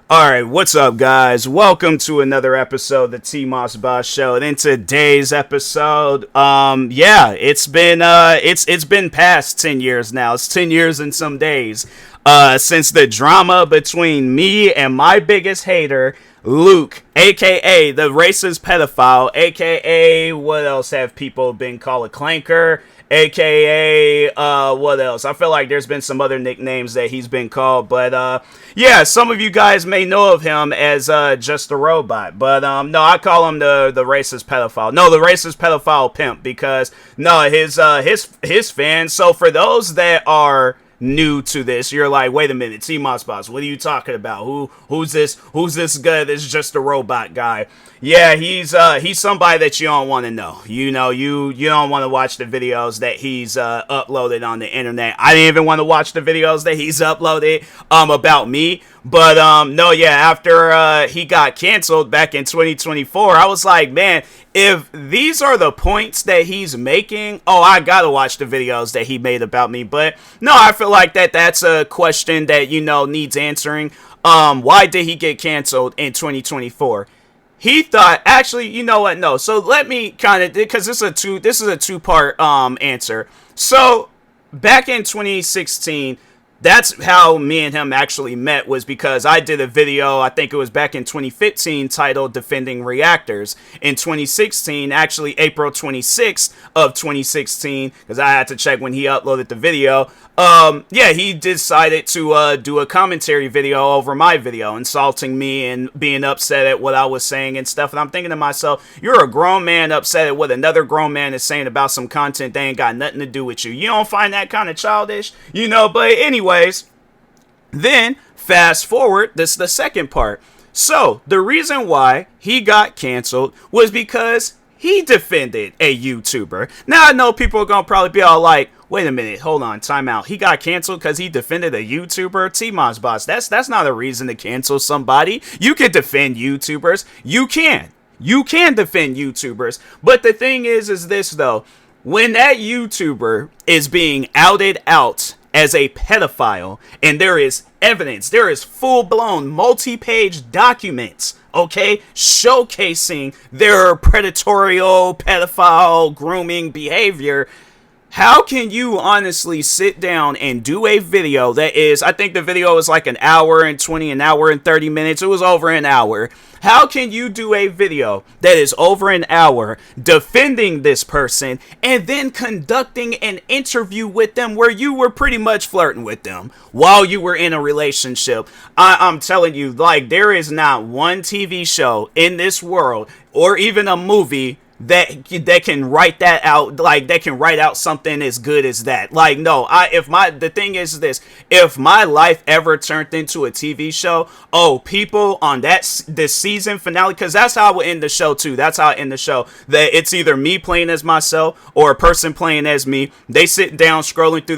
Alright, what's up guys? Welcome to another episode of the TMossBoss show. And in today's episode, it's been past 10 years now. It's 10 years and some days since the drama between me and my biggest hater, Luke, aka the racist pedophile, aka what else have people been called, a clanker, aka what else? I feel like there's been some other nicknames that he's been called, but yeah, some of you guys may know of him as just a robot, but no, I call him the racist pedophile. No, the racist pedophile pimp, because no, his fans. So for those that are new to this, you're like, wait a minute, TMossBoss, what are you talking about? Who's this guy that's just a robot guy? Yeah, he's somebody that you don't want to know. You know, you don't want to watch the videos that he's uploaded on the internet. I didn't even want to watch the videos that he's uploaded about me. But no, yeah, after he got canceled back in 2024, I was like, man, if these are the points that he's making, oh, I gotta watch the videos that he made about me. But no, I feel like that's a question that, you know, needs answering. Why did he get canceled in 2024? He thought, actually, you know what? No. So let me kind of, because this is a two-part answer. So back in 2016, that's how me and him actually met, was because I did a video, I think it was back in 2015, titled Defending Reactors. In 2016, actually April 26th of 2016, because I had to check when he uploaded the video, yeah, he decided to do a commentary video over my video, insulting me and being upset at what I was saying and stuff. And I'm thinking to myself, you're a grown man upset at what another grown man is saying about some content that ain't got nothing to do with you. You don't find that kind of childish, you know? But anyways, then fast forward, this is the second part. So the reason why he got canceled was because he defended a YouTuber. Now I know people are gonna probably be all like, wait a minute, hold on, time out. He got canceled because he defended a YouTuber? TMossBoss, that's not a reason to cancel somebody. You can defend YouTubers. You can defend YouTubers. But the thing is this though, when that YouTuber is being outed out as a pedophile, and there is evidence, there is full-blown multi-page documents, okay, showcasing their predatory, pedophile, grooming behavior, how can you honestly sit down and do a video that is, I think the video was like an hour and 20, an hour and 30 minutes. It was over an hour. How can you do a video that is over an hour defending this person and then conducting an interview with them where you were pretty much flirting with them while you were in a relationship? I'm telling you, like, there is not one TV show in this world or even a movie that can write that out, like that can write out something as good as that. Like, no, the thing is this, if my life ever turned into a TV show, oh, people on this season finale, because that's how I would end the show too. That's how I end the show, that it's either me playing as myself or a person playing as me. They sit down scrolling through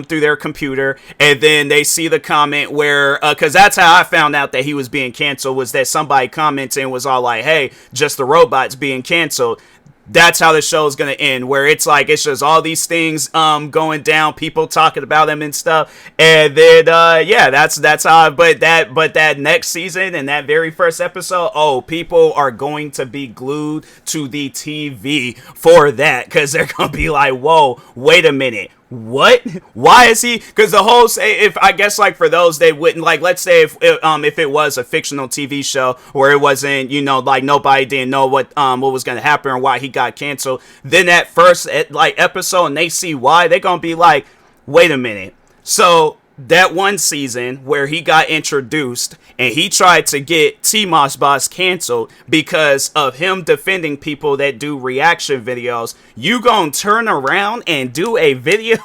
through their computer, and then they see the comment where, because that's how I found out that he was being canceled, was that somebody commented and was all like, hey, just the robot's being canceled. That's how the show is going to end, where it's like, it's just all these things going down, people talking about him and stuff. And then yeah, that's how, but that next season and that very first episode, oh, people are going to be glued to the TV for that, because they're going to be like, whoa, wait a minute. What? Why is he? Because the whole, if I guess, like, for those they wouldn't, like, let's say if it was a fictional TV show where it wasn't, you know, like, nobody didn't know what was gonna happen or why he got canceled, then that first episode and they see why, they're gonna be like, wait a minute, so that one season where he got introduced and he tried to get TMossBoss canceled because of him defending people that do reaction videos, you gonna turn around and do a video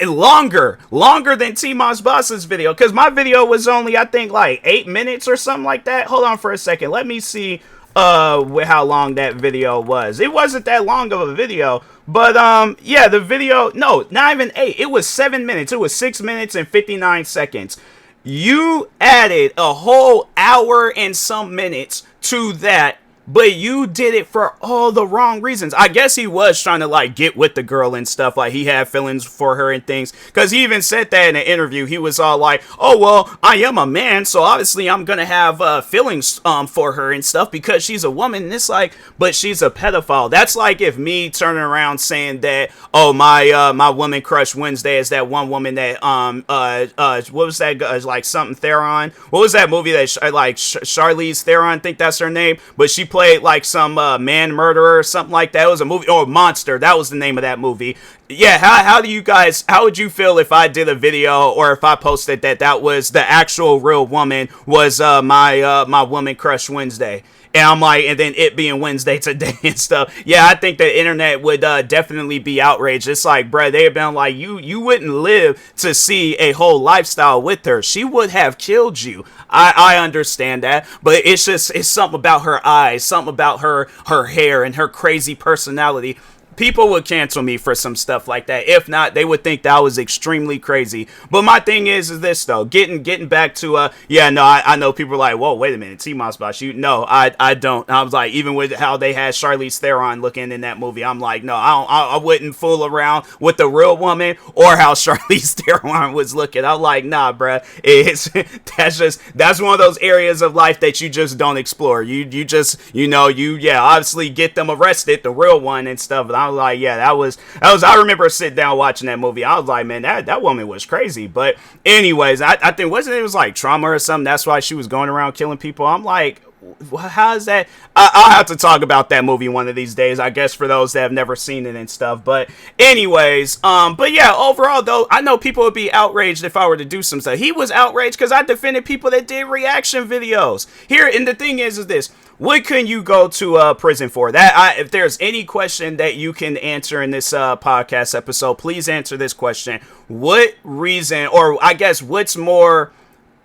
longer than TMossBoss's video? Because my video was only, I think, like 8 minutes or something like that. Hold on for a second, let me see how long that video was. It wasn't that long of a video, but yeah, the video, no, not even 8, it was 7 minutes. It was 6 minutes and 59 seconds. You added a whole hour and some minutes to that but you did it for all the wrong reasons. I guess he was trying to like get with the girl and stuff. Like he had feelings for her and things. Cause he even said that in an interview. He was all like, "Oh well, I am a man, so obviously I'm gonna have feelings for her and stuff because she's a woman." And it's like, but she's a pedophile. That's like if me turning around saying that, "Oh my woman crush Wednesday is that one woman that what was that like something Theron? What was that movie that Charlize Theron? I think that's her name, but she played like some man murderer or something like that. It was a movie, or Monster. That was the name of that movie. Yeah, how do you guys, how would you feel if I did a video or if I posted that was the actual real woman was my woman crush Wednesday? And I'm like, and then it being Wednesday today and stuff. Yeah, I think the internet would definitely be outraged. It's like, bruh, they've been like, you wouldn't live to see a whole lifestyle with her. She would have killed you. I understand that, but it's something about her eyes, something about her hair and her crazy personality. People would cancel me for some stuff like that. If not, they would think that I was extremely crazy. But my thing is this though, getting back to yeah, no, I know people are like, whoa, wait a minute, TMossBoss, you no, I don't. I was like, even with how they had Charlize Theron looking in that movie, I'm like, no, I wouldn't fool around with the real woman or how Charlize Theron was looking. I'm like, nah, bruh, that's one of those areas of life that you just don't explore. You just, obviously get them arrested, the real one and stuff. But I was like, yeah, that was. I remember sitting down watching that movie. I was like, man, that woman was crazy. But anyways, I think it was like trauma or something. That's why she was going around killing people. I'm like, how is that? I'll have to talk about that movie one of these days, I guess, for those that have never seen it and stuff. But anyways, but yeah, overall though, I know people would be outraged if I were to do some stuff. He was outraged because I defended people that did reaction videos here. And the thing is this. What can you go to prison for? If there's any question that you can answer in this podcast episode, please answer this question. What reason, or I guess what's more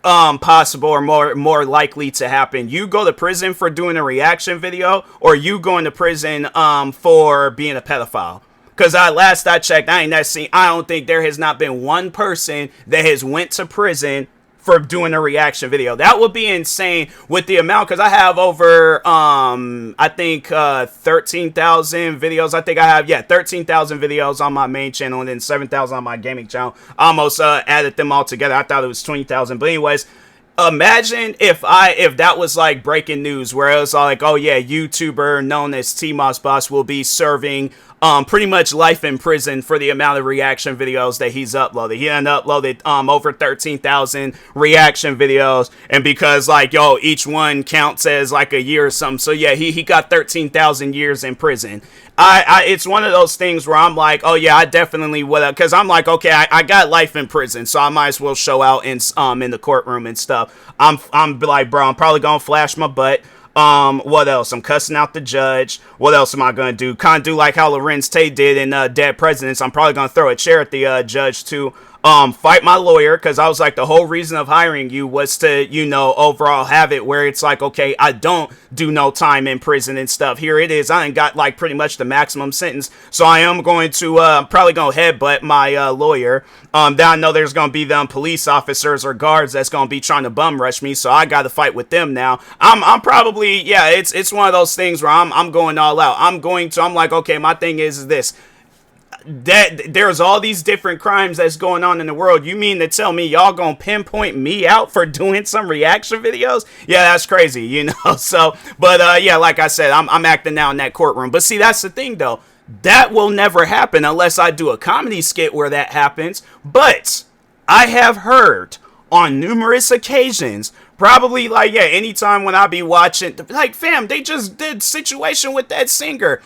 possible or more likely to happen? You go to prison for doing a reaction video, or you going to prison for being a pedophile? Because last I checked, I don't think there has not been one person that has went to prison for doing a reaction video. That would be insane with the amount, because I have over, I think 13,000 videos. I think I have, 13,000 videos on my main channel and then 7,000 on my gaming channel. I almost added them all together. I thought it was 20,000. But anyways, imagine if that was like breaking news, where it was like, oh yeah, YouTuber known as TMossBoss will be serving pretty much life in prison for the amount of reaction videos that he's uploaded. He uploaded over 13,000 reaction videos, and because like, each one counts as like a year or something, so yeah, he got 13,000 years in prison. It's one of those things where I'm like, oh yeah, I definitely would, because I'm like, okay, I got life in prison, so I might as well show out in the courtroom and stuff. I'm like, bro, I'm probably gonna flash my butt. What else? I'm cussing out the judge. What else am I gonna do? Kind of do like how Lorenz Tate did in Dead Presidents. I'm probably gonna throw a chair at the judge too. Fight my lawyer, because I was like, the whole reason of hiring you was to, overall have it where it's like, okay, I don't do no time in prison and stuff. Here it is. I ain't got like pretty much the maximum sentence. So I am going to probably gonna headbutt my lawyer. Then I know there's gonna be them police officers or guards that's gonna be trying to bum rush me. So I got to fight with them now. I'm probably, it's one of those things where I'm going all out. I'm like, okay, my thing is this. That there's all these different crimes that's going on in the world. You mean to tell me y'all gonna pinpoint me out for doing some reaction videos? Yeah, that's crazy, So, but like I said, I'm acting now in that courtroom. But see, that's the thing though. That will never happen unless I do a comedy skit where that happens. But I have heard on numerous occasions, probably like, anytime when I be watching, like, fam, they just did situation with that singer.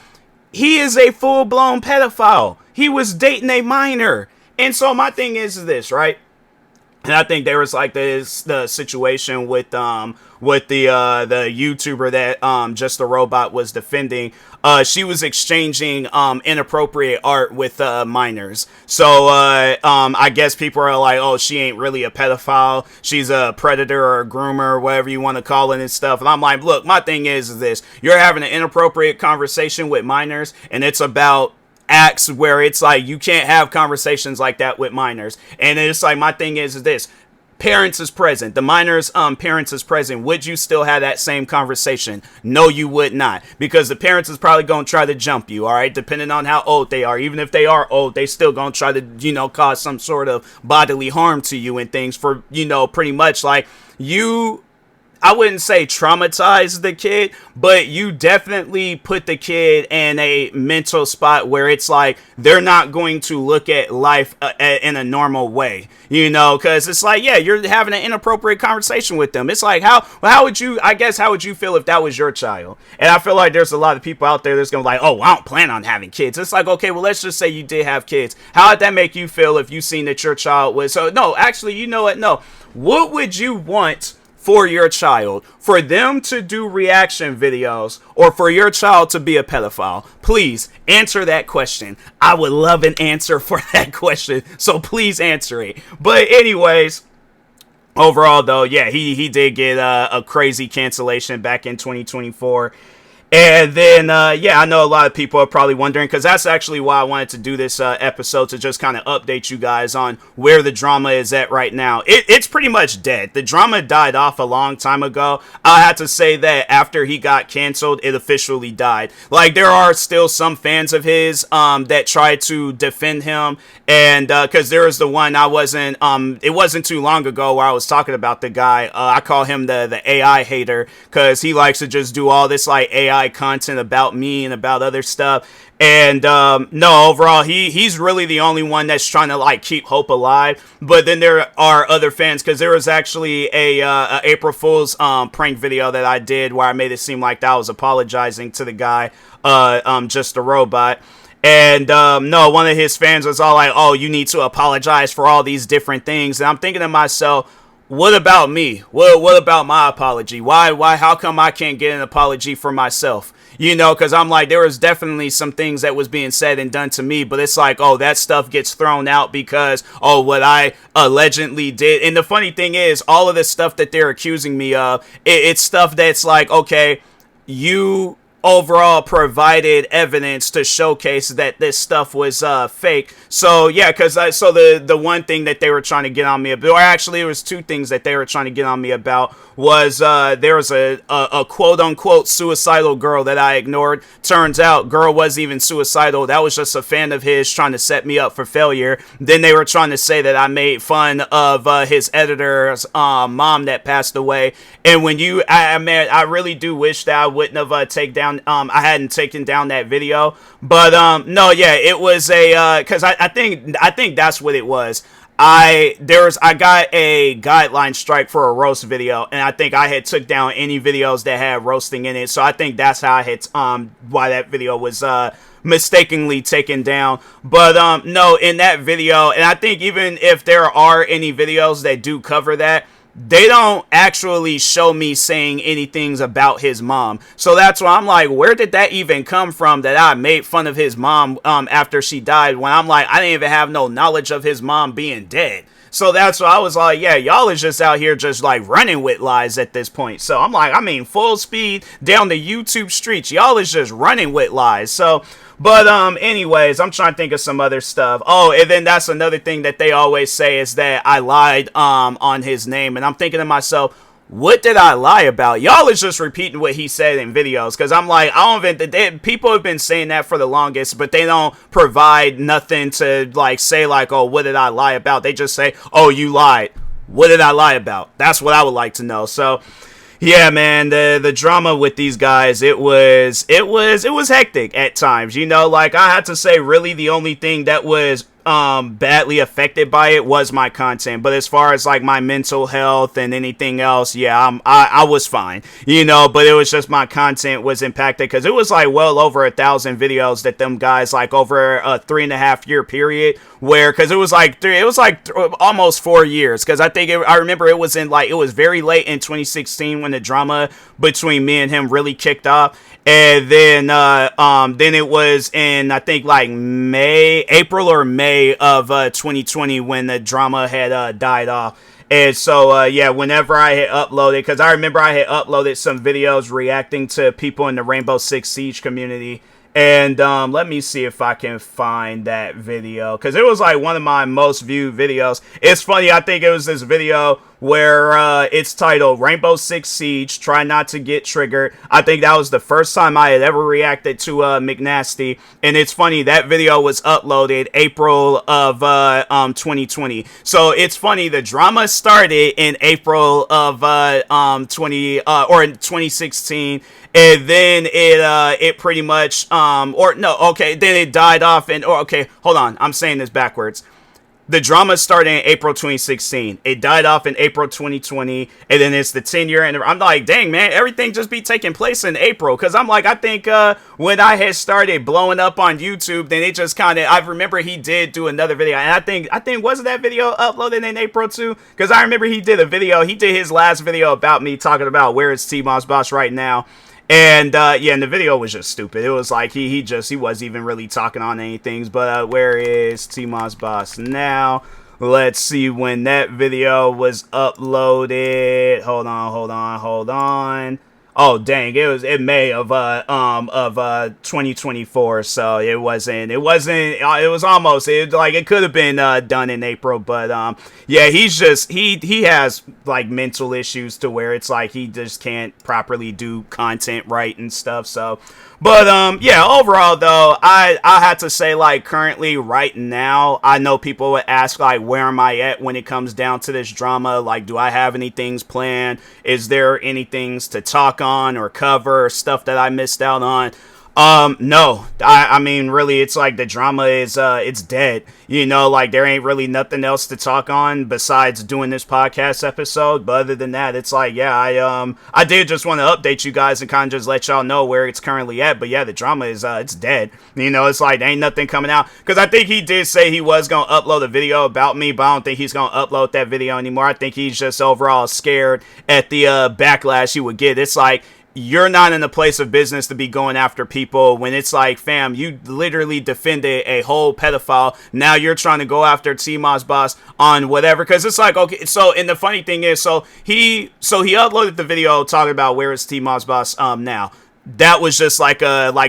He is a full-blown pedophile. He was dating a minor. And so my thing is this, right? And I think there was like the situation with the YouTuber that Just a Robot was defending. She was exchanging inappropriate art with minors. So I guess people are like, oh, she ain't really a pedophile. She's a predator or a groomer or whatever you want to call it and stuff. And I'm like, look, my thing is this. You're having an inappropriate conversation with minors, and it's about acts where it's like you can't have conversations like that with minors. And it's like, my thing is this. parents is present, the minor's parents is present, would you still have that same conversation? No, you would not, because the parents is probably gonna try to jump you, all right, depending on how old they are. Even if they are old, they still gonna try to, cause some sort of bodily harm to you and things for, pretty much like you. I wouldn't say traumatize the kid, but you definitely put the kid in a mental spot where it's like they're not going to look at life in a normal way, because it's like, yeah, you're having an inappropriate conversation with them. It's like, how would you feel if that was your child? And I feel like there's a lot of people out there that's going to be like, oh, I don't plan on having kids. It's like, okay, well, let's just say you did have kids. How would that make you feel if you seen that your child was, so no, actually, you know what? No, what would you want for your child? For them to do reaction videos or for your child to be a pedophile? Please answer that question. I would love an answer for that question, so please answer it. But anyways, overall though, yeah, he did get a crazy cancellation back in 2024. And then, yeah, I know a lot of people are probably wondering, because that's actually why I wanted to do this episode, to just kind of update you guys on where the drama is at right now. It's pretty much dead. The drama died off a long time ago. I have to say that after he got canceled, it officially died. Like, there are still some fans of his that try to defend him. And because there was the one it wasn't too long ago where I was talking about the guy. I call him the AI hater, because he likes to just do all this like AI content about me and about other stuff. And no, overall, he's really the only one that's trying to like keep hope alive. But then there are other fans, because there was actually a April Fool's prank video that I did where I made it seem like that I was apologizing to the guy, just a robot. And no, one of his fans was all like, oh, you need to apologize for all these different things. And I'm thinking to myself, what about me? What about my apology? Why, how come I can't get an apology for myself? Because I'm like, there was definitely some things that was being said and done to me, but it's like, oh, that stuff gets thrown out because, oh, what I allegedly did. And the funny thing is, all of the stuff that they're accusing me of, it's stuff that's like, okay, you overall provided evidence to showcase that this stuff was fake. So yeah, because so the one thing that they were trying to get on me about, or actually it was two things that they were trying to get on me about, was there was a quote unquote suicidal girl that I ignored. Turns out girl wasn't even suicidal. That was just a fan of his trying to set me up for failure. Then they were trying to say that I made fun of his editor's mom that passed away. And when I really do wish that I wouldn't have I hadn't taken down that video. But no, yeah, it was because I think that's what it was. I got a guideline strike for a roast video, and I think I had took down any videos that had roasting in it. So I think that's how I had why that video was mistakenly taken down. But no, in that video, and I think even if there are any videos that do cover that, they don't actually show me saying anything about his mom. So that's why I'm like, where did that even come from, that I made fun of his mom after she died, when I'm like, I didn't even have no knowledge of his mom being dead. So that's why I was like, yeah, y'all is just out here just like running with lies at this point. So I'm like, I mean, full speed down the YouTube streets. Y'all is just running with lies. So, but anyways, I'm trying to think of some other stuff. Oh, and then that's another thing that they always say, is that I lied on his name. And I'm thinking to myself, what did I lie about? Y'all is just repeating what he said in videos, because I'm like, I don't even, people have been saying that for the longest, but they don't provide nothing to like say like, oh, what did I lie about? They just say, oh, you lied. What did I lie about? That's what I would like to know. So yeah, man, the drama with these guys, it was hectic at times. Like I had to say, really the only thing that was badly affected by it was my content. But as far as like my mental health and anything else, yeah, I was fine, but it was just my content was impacted, because it was like well over 1,000 videos that them guys, like over a 3.5 year period, where, because it was like almost 4 years, because I remember it was very late in 2016 when the drama between me and him really kicked off. And then it was in, I think, like April or May of 2020 when the drama had died off. And so, yeah, whenever I had uploaded, because I remember I had uploaded some videos reacting to people in the Rainbow Six Siege community. And let me see if I can find that video, because it was like one of my most viewed videos. It's funny, I think it was this video where it's titled Rainbow Six Siege, Try Not to Get Triggered. I think that was the first time I had ever reacted to McNasty. And it's funny, that video was uploaded April of 2020. So it's funny, the drama started in April of 2016. And then it pretty much then it died off, and hold on, I'm saying this backwards. The drama started in April 2016. It died off in April 2020, and then it's the 10-year. And I'm like, dang, man, everything just be taking place in April. Because I'm like, I think when I had started blowing up on YouTube, then it just kind of, I remember he did do another video. And I think wasn't that video uploaded in April too? Because I remember he did his last video about me talking about where is TMossBoss right now. And and the video was just stupid. It was like he wasn't even really talking on anything. But where is TMossBoss now? Let's see when that video was uploaded. Hold on. Oh dang, it was in May of 2024, so it was almost, it could have been done in April, but yeah, he has like mental issues to where it's like he just can't properly do content right and stuff. So but yeah, overall though, I had to say, like, currently right now, I know people would ask, like, where am I at when it comes down to this drama? Like, do I have any things planned? Is there any things to talk on or cover, or stuff that I missed out on? No, I mean, really, it's like the drama is, it's dead, like there ain't really nothing else to talk on besides doing this podcast episode. But other than that, it's like, yeah, I did just want to update you guys and kind of just let y'all know where it's currently at. But yeah, the drama is, it's dead. It's like, there ain't nothing coming out. Cause I think he did say he was going to upload a video about me, but I don't think he's going to upload that video anymore. I think he's just overall scared at the, backlash he would get. It's like, you're not in a place of business to be going after people when it's like, fam, you literally defended a whole pedophile. Now you're trying to go after TMossBoss on whatever. Because it's like, okay, so, and the funny thing is, so he uploaded the video talking about where is TMossBoss now. That was just like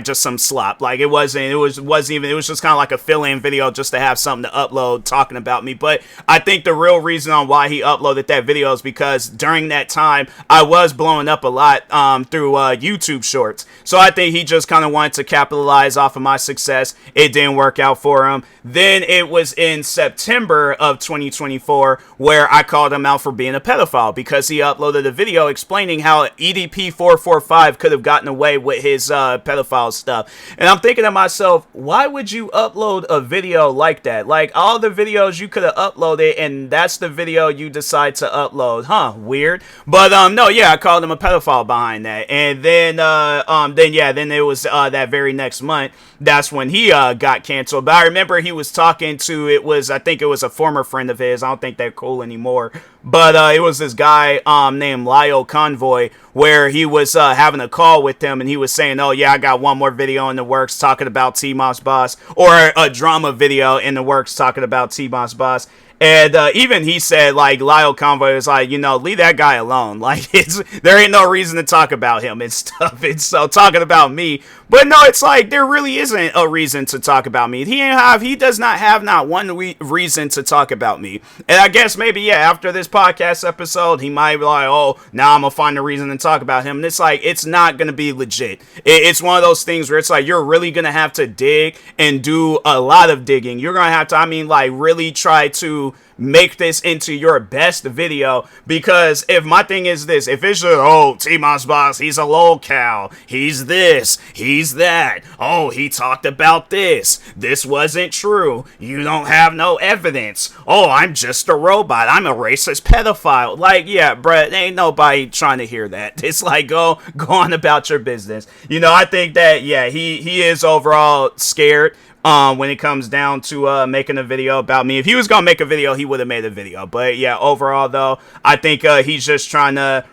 just some slop. Like, it was just kind of like a fill-in video just to have something to upload talking about me. But I think the real reason on why he uploaded that video is because during that time I was blowing up a lot through YouTube shorts. So I think he just kind of wanted to capitalize off of my success. It didn't work out for him. Then it was in September of 2024 where I called him out for being a pedophile because he uploaded a video explaining how EDP445 could have gotten away with his pedophile stuff. And I'm thinking to myself, why would you upload a video like that? Like, all the videos you could have uploaded, and that's the video you decide to upload. Weird. But no, yeah, I called him a pedophile behind that. And then it was that very next month, that's when he got canceled. But I remember he was talking to, I think it was a former friend of his. I don't think they're cool anymore. But it was this guy named Lyle Convoy, where he was having a call with him, and he was saying, oh yeah, I got one more video in the works talking about TMossBoss, or a drama video in the works talking about TMossBoss. And even he said, like, Lyle Convoy was like, leave that guy alone. Like, there ain't no reason to talk about him and stuff. It's so talking about me. But no, it's like, there really isn't a reason to talk about me. He does not have not one reason to talk about me. And I guess maybe, yeah, after this podcast episode, he might be like, oh, now I'm going to find a reason to talk about him. And it's like, it's not going to be legit. It's one of those things where it's like, you're really going to have to dig and do a lot of digging. You're going to have to, really try to make this into your best video, because if my thing is this, if it's just, oh, TMossBoss, he's a lolcow, he's this, he's that, oh, he talked about this wasn't true, you don't have no evidence, oh, I'm just a robot, I'm a racist pedophile, like, yeah, bruh, ain't nobody trying to hear that. It's like, go on about your business. I think that, yeah, he is overall scared when it comes down to making a video about me. If he was gonna make a video, he would have made a video. But yeah, overall though, I think he's just trying to,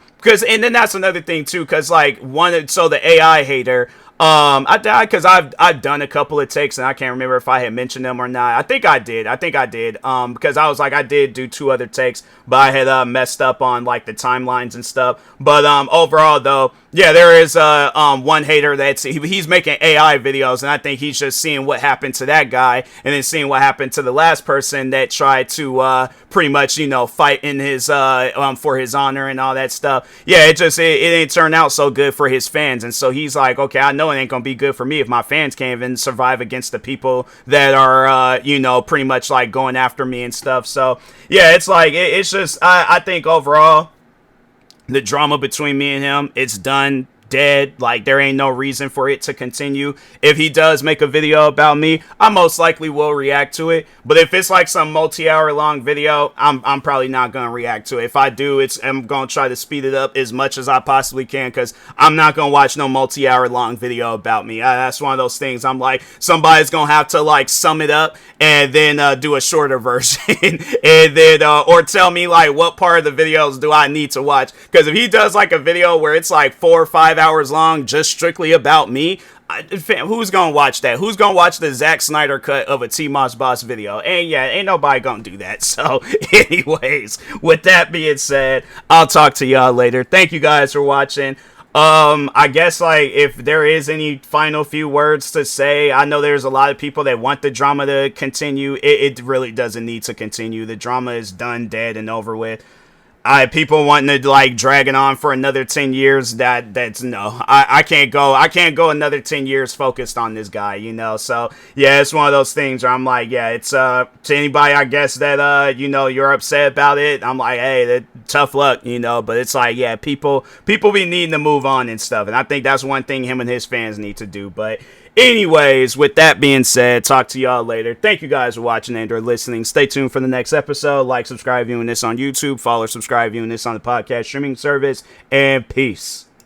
and then that's another thing too, because like the AI hater, because I've done a couple of takes and I can't remember if I had mentioned them or not. I think I did. Because I was like, I did do 2 other takes, but I had messed up on like the timelines and stuff. But overall though, Yeah, there is one hater he's making AI videos, and I think he's just seeing what happened to that guy, and then seeing what happened to the last person that tried to pretty much fight in his for his honor and all that stuff. Yeah, it didn't turn out so good for his fans, and so he's like, okay, I know it ain't gonna be good for me if my fans can't even survive against the people that are pretty much like going after me and stuff. So yeah, it's like it's just I think overall the drama between me and him, it's done, dead. Like, there ain't no reason for it to continue. If he does make a video about me, I most likely will react to it. But if it's like some multi-hour long video, I'm probably not gonna react to it. If I do, I'm gonna try to speed it up as much as I possibly can, because I'm not gonna watch no multi-hour long video about me. That's one of those things. I'm like, somebody's gonna have to like sum it up and then do a shorter version, and then or tell me like what part of the videos do I need to watch. Because if he does like a video where it's like 4 or 5 hours long just strictly about me, who's gonna watch that? Who's gonna watch the Zack Snyder cut of a TMossBoss video? And yeah, ain't nobody gonna do that. So anyways, with that being said, I'll talk to y'all later. Thank you guys for watching. I guess like if there is any final few words to say, I know there's a lot of people that want the drama to continue. It really doesn't need to continue. The drama is done, dead, and over with. People wanting to like drag it on for another 10 years. That's no. I can't go another 10 years focused on this guy, So yeah, it's one of those things where I'm like, yeah, it's to anybody I guess that you're upset about it. I'm like, hey, tough luck, But it's like, yeah, people be needing to move on and stuff, and I think that's one thing him and his fans need to do. But anyways, with that being said, talk to y'all later. Thank you guys for watching and or listening. Stay tuned for the next episode. Like, subscribe, viewing this on YouTube. Follow, subscribe, viewing this on the podcast streaming service. And peace.